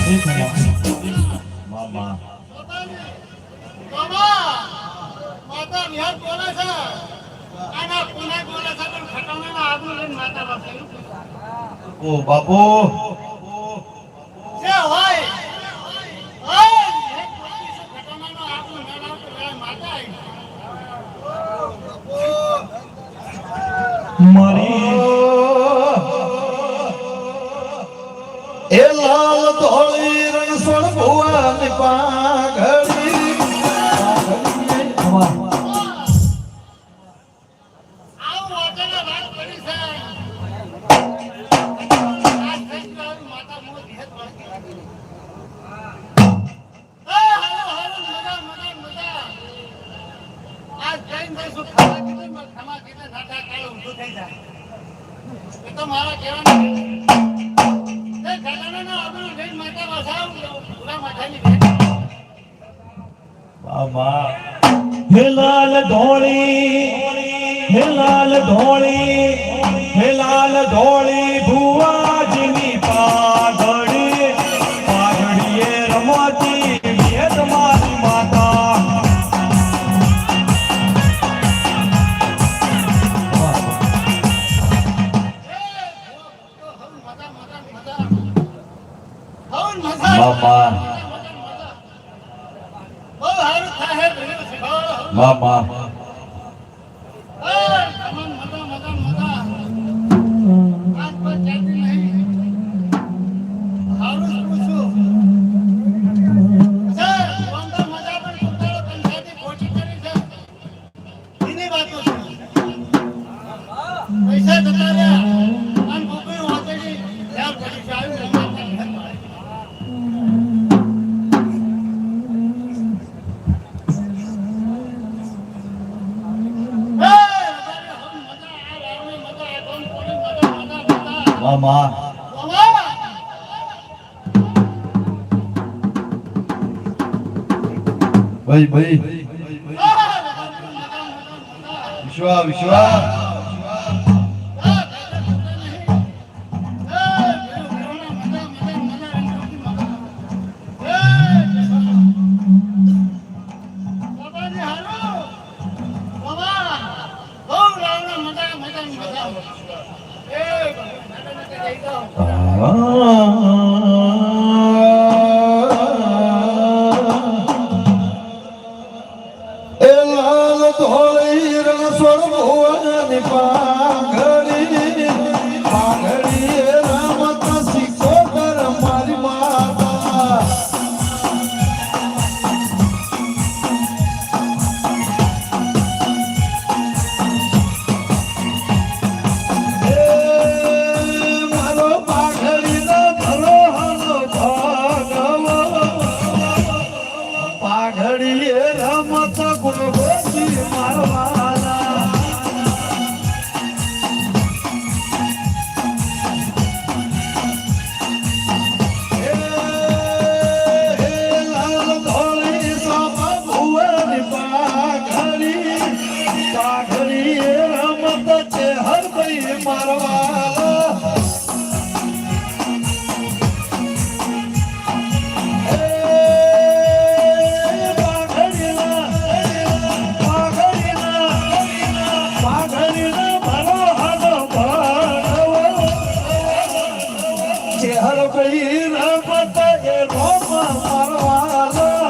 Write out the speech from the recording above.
મામા માતા નિહાર બોલે છે આના પુના બોલે છે પણ ખટાણાના આગળ લઈને માતા પાસે ઓ બાપુ જે હોય હોય એક ખટાણાનો આગળ મેળાવતો રે માતા આવી મારી એ લાલ ધોળી રણસોડ ભુવાની પાઘડી આવ વાતને વાત કરી છે આ ફેસ્ટિવલ માતા મો દેહ વળકી લાગી મજા આ જૈન દેશો ખાવા કીધું મત ખમા કીધું નાટા કાળો ઊંધો થઈ જાય એ તો મારા કહેવાનું એ ખટાણાના આગળ જૈન માતા વસાવ પૂરા માથાની ભેટ બાબા હે લાલ ધોળી ભુવાજીની પાઘડી પાઘડીએ રમતી વેદ મારી માતા બાબા બાબા પૈસા જતા રહ્યા અને બુકરી વાંચેલી ત્યાં પડી આવ્યું મામા ભાઈ વિશ્વા એ લાલ ધોળી રણસોડ ભુવાની પાઘડી પાઘડી રમતા શીખો કર મારી માતા મારો પાઘડીનો ધરો હલો ભાગવો પાઘડીએ રમતા ગુણગોતી મારવાના હે લાલ ધોળી સામા ભુવાની પાઘડી પાઘડીએ રમતા છે હર ભાઈ મારવાના હર ભાઈ રમત એ રોમ મારવાલા